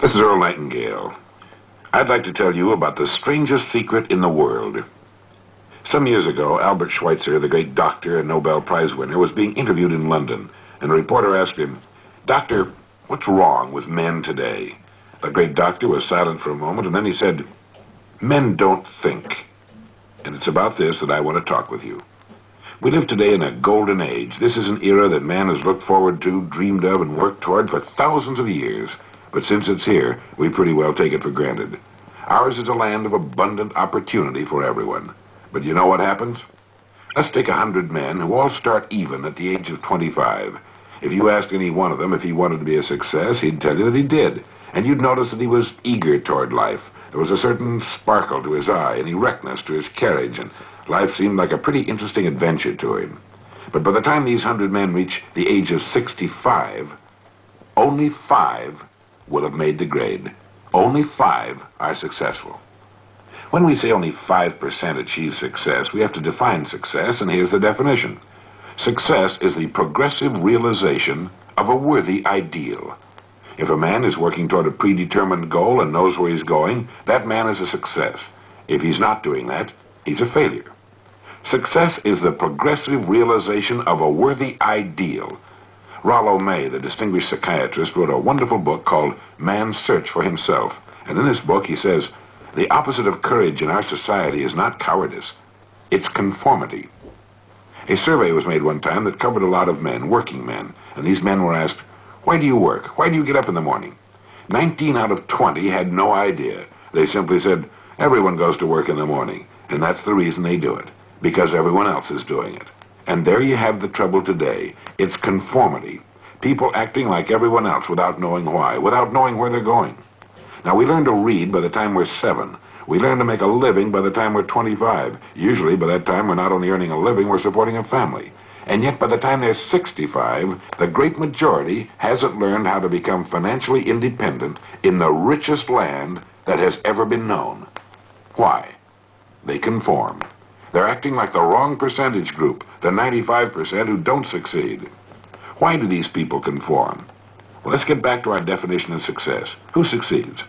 This is Earl Nightingale. I'd like to tell you about the strangest secret in the world. Some years ago, Albert Schweitzer, the great doctor and Nobel Prize winner, was being interviewed in London, and a reporter asked him, "Doctor, what's wrong with men today?" The great doctor was silent for a moment, and then he said, "Men don't think. And it's about this that I want to talk with you. We live today in a golden age. This is an era that man has looked forward to, dreamed of, and worked toward for thousands of years. But since it's here, we pretty well take it for granted. Ours is a land of abundant opportunity for everyone. But you know what happens? Let's take 100 men who all start even at the age of 25. If you asked any one of them if he wanted to be a success, he'd tell you that he did. And you'd notice that he was eager toward life. There was a certain sparkle to his eye, an erectness to his carriage, and life seemed like a pretty interesting adventure to him. But by the time these 100 men reach the age of 65, only 5 will have made the grade. Only 5 are successful. When we say only 5% achieve success, we have to define success, and here's the definition. Success is the progressive realization of a worthy ideal. If a man is working toward a predetermined goal and knows where he's going, that man is a success. If he's not doing that, he's a failure. Success is the progressive realization of a worthy ideal. Rollo May, the distinguished psychiatrist, wrote a wonderful book called Man's Search for Himself. And in this book he says, the opposite of courage in our society is not cowardice, it's conformity. A survey was made one time that covered a lot of men, working men, and these men were asked, "Why do you work? Why do you get up in the morning?" 19 out of 20 had no idea. They simply said, everyone goes to work in the morning, and that's the reason they do it, because everyone else is doing it. And there you have the trouble today. It's conformity. People acting like everyone else without knowing why, without knowing where they're going. Now, we learn to read by the time we're 7. We learn to make a living by the time we're 25. Usually, by that time, we're not only earning a living, we're supporting a family. And yet, by the time they're 65, the great majority hasn't learned how to become financially independent in the richest land that has ever been known. Why? They conform. They're acting like the wrong percentage group, the 95% who don't succeed. Why do these people conform? Well, let's get back to our definition of success. Who succeeds?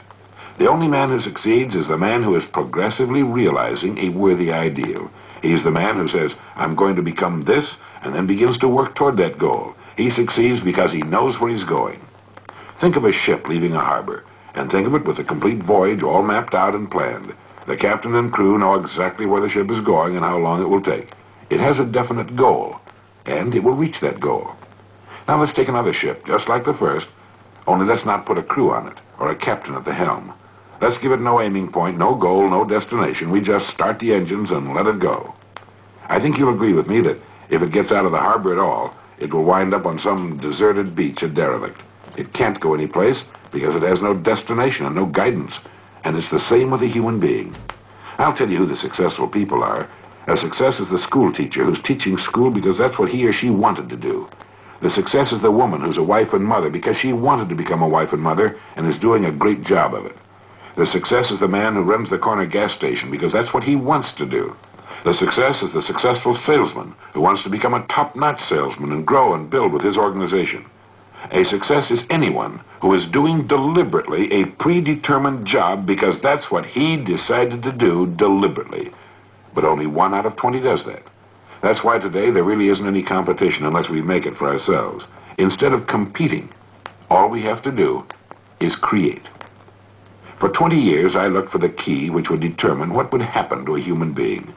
The only man who succeeds is the man who is progressively realizing a worthy ideal. He's the man who says, I'm going to become this, and then begins to work toward that goal. He succeeds because he knows where he's going. Think of a ship leaving a harbor, and think of it with a complete voyage all mapped out and planned. The captain and crew know exactly where the ship is going and how long it will take. It has a definite goal, and it will reach that goal. Now let's take another ship, just like the first, only let's not put a crew on it, or a captain at the helm. Let's give it no aiming point, no goal, no destination. We just start the engines and let it go. I think you'll agree with me that if it gets out of the harbor at all, it will wind up on some deserted beach, a derelict. It can't go anyplace because it has no destination and no guidance. And it's the same with a human being. I'll tell you who the successful people are. A success is the school teacher who's teaching school because that's what he or she wanted to do. The success is the woman who's a wife and mother because she wanted to become a wife and mother and is doing a great job of it. The success is the man who runs the corner gas station because that's what he wants to do. The success is the successful salesman who wants to become a top-notch salesman and grow and build with his organization. A success is anyone who is doing deliberately a predetermined job because that's what he decided to do deliberately. But only 1 out of 20 does that. That's why today there really isn't any competition unless we make it for ourselves. Instead of competing, all we have to do is create. For 20 years, I looked for the key which would determine what would happen to a human being.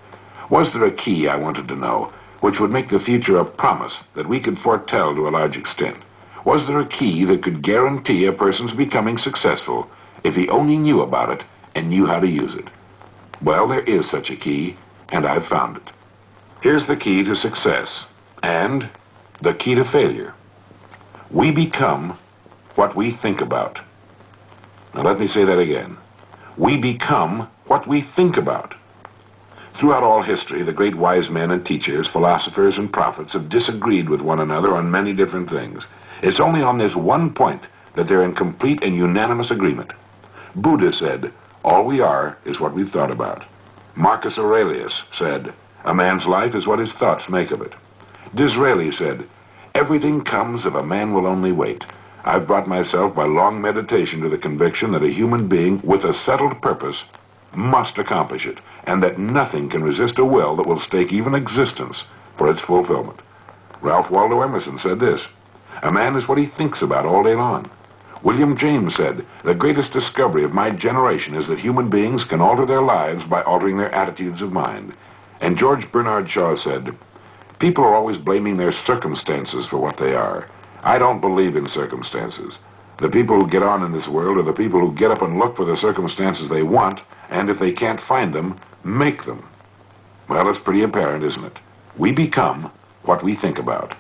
Was there a key, I wanted to know, which would make the future a promise that we could foretell to a large extent? Was there a key that could guarantee a person's becoming successful if he only knew about it and knew how to use it? Well, there is such a key, and I've found it. Here's the key to success and the key to failure. We become what we think about. Now let me say that again. We become what we think about. Throughout all history, the great wise men and teachers, philosophers and prophets have disagreed with one another on many different things. It's only on this one point that they're in complete and unanimous agreement. Buddha said, all we are is what we've thought about. Marcus Aurelius said, a man's life is what his thoughts make of it. Disraeli said, everything comes if a man will only wait. I've brought myself by long meditation to the conviction that a human being with a settled purpose must accomplish it, and that nothing can resist a will that will stake even existence for its fulfillment. Ralph Waldo Emerson said this: "A man is what he thinks about all day long." William James said, "The greatest discovery of my generation is that human beings can alter their lives by altering their attitudes of mind." And George Bernard Shaw said, "People are always blaming their circumstances for what they are. I don't believe in circumstances. The people who get on in this world are the people who get up and look for the circumstances they want, and if they can't find them, make them." Well, it's pretty apparent, isn't it? We become what we think about.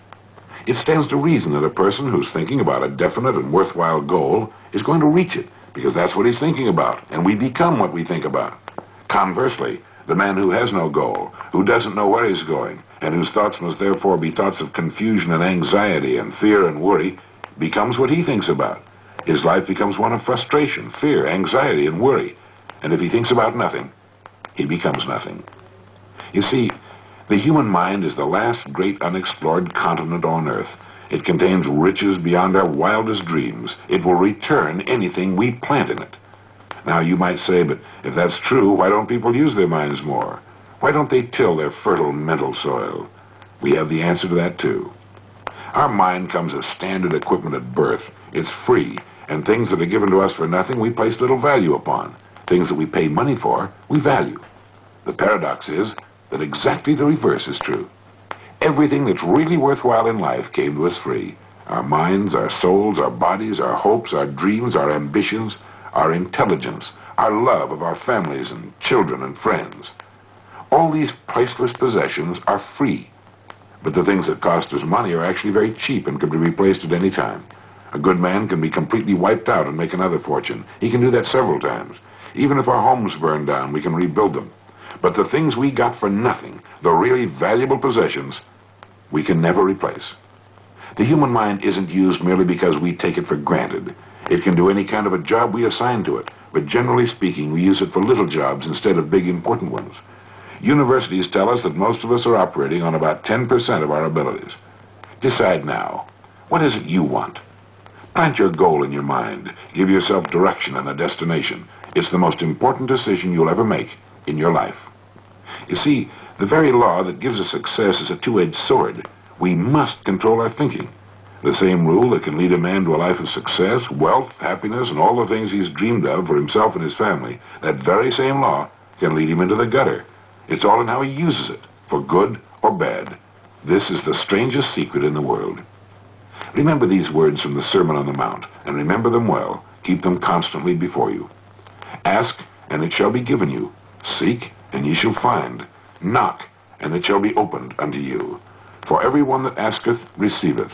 It stands to reason that a person who's thinking about a definite and worthwhile goal is going to reach it, because that's what he's thinking about, and we become what we think about. Conversely, the man who has no goal, who doesn't know where he's going, and whose thoughts must therefore be thoughts of confusion and anxiety and fear and worry, becomes what he thinks about. His life becomes one of frustration, fear, anxiety, and worry. And if he thinks about nothing, he becomes nothing. You see, the human mind is the last great unexplored continent on Earth. It contains riches beyond our wildest dreams. It will return anything we plant in it. Now, you might say, but if that's true, why don't people use their minds more? Why don't they till their fertile mental soil? We have the answer to that, too. Our mind comes as standard equipment at birth. It's free, and things that are given to us for nothing we place little value upon. Things that we pay money for, we value. The paradox is that exactly the reverse is true. Everything that's really worthwhile in life came to us free. Our minds, our souls, our bodies, our hopes, our dreams, our ambitions, our intelligence, our love of our families and children and friends. All these priceless possessions are free. But the things that cost us money are actually very cheap and can be replaced at any time. A good man can be completely wiped out and make another fortune. He can do that several times. Even if our homes burn down, we can rebuild them. But the things we got for nothing, the really valuable possessions, we can never replace. The human mind isn't used merely because we take it for granted. It can do any kind of a job we assign to it, but generally speaking, we use it for little jobs instead of big, important ones. Universities tell us that most of us are operating on about 10% of our abilities. Decide now. What is it you want? Plant your goal in your mind. Give yourself direction and a destination. It's the most important decision you'll ever make in your life. You see, the very law that gives us success is a two-edged sword. We must control our thinking. The same rule that can lead a man to a life of success, wealth, happiness, and all the things he's dreamed of for himself and his family, that very same law can lead him into the gutter. It's all in how he uses it, for good or bad. This is the strangest secret in the world. Remember these words from the Sermon on the Mount, and remember them well. Keep them constantly before you. Ask, and it shall be given you. Seek, and ye shall find. Knock, and it shall be opened unto you. For every one that asketh receiveth,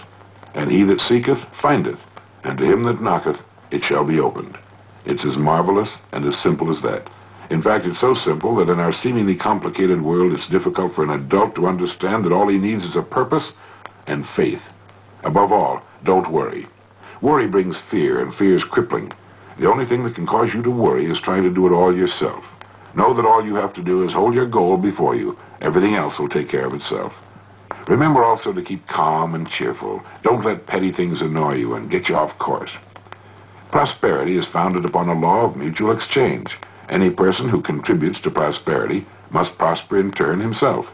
and he that seeketh findeth, and to him that knocketh it shall be opened. It's as marvelous and as simple as that. In fact, it's so simple that in our seemingly complicated world, it's difficult for an adult to understand that all he needs is a purpose and faith. Above all, don't worry. Worry brings fear, and fear is crippling. The only thing that can cause you to worry is trying to do it all yourself. Know that all you have to do is hold your goal before you. Everything else will take care of itself. Remember also to keep calm and cheerful. Don't let petty things annoy you and get you off course. Prosperity is founded upon a law of mutual exchange. Any person who contributes to prosperity must prosper in turn himself.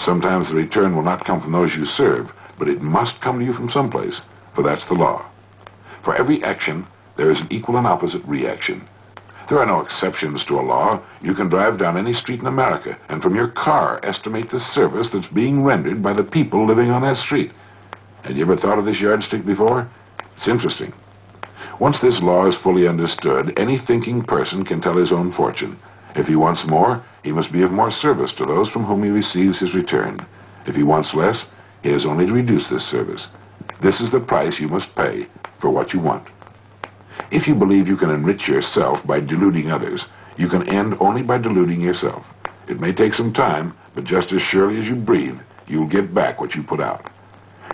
Sometimes the return will not come from those you serve, but it must come to you from someplace, for that's the law. For every action, there is an equal and opposite reaction. There are no exceptions to a law. You can drive down any street in America, and from your car estimate the service that's being rendered by the people living on that street. Had you ever thought of this yardstick before? It's interesting. Once this law is fully understood, any thinking person can tell his own fortune. If he wants more, he must be of more service to those from whom he receives his return. If he wants less, he has only to reduce this service. This is the price you must pay for what you want. If you believe you can enrich yourself by deluding others, you can end only by deluding yourself. It may take some time, but just as surely as you breathe, you'll get back what you put out.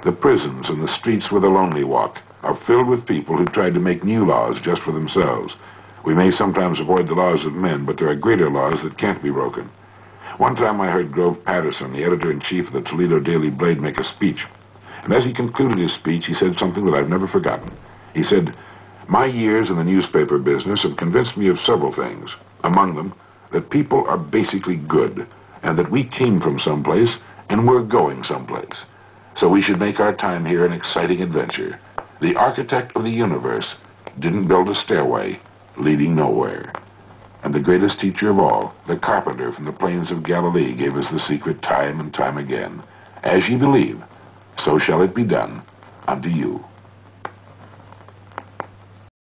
The prisons and the streets where the lonely walk are filled with people who tried to make new laws just for themselves. We may sometimes avoid the laws of men, but there are greater laws that can't be broken. One time I heard Grove Patterson, the editor-in-chief of the Toledo Daily Blade, make a speech. And as he concluded his speech, he said something that I've never forgotten. He said, "My years in the newspaper business have convinced me of several things. Among them, that people are basically good, and that we came from someplace, and we're going someplace. So we should make our time here an exciting adventure. The architect of the universe didn't build a stairway leading nowhere." And the greatest teacher of all, the carpenter from the plains of Galilee, gave us the secret time and time again. As ye believe, so shall it be done unto you.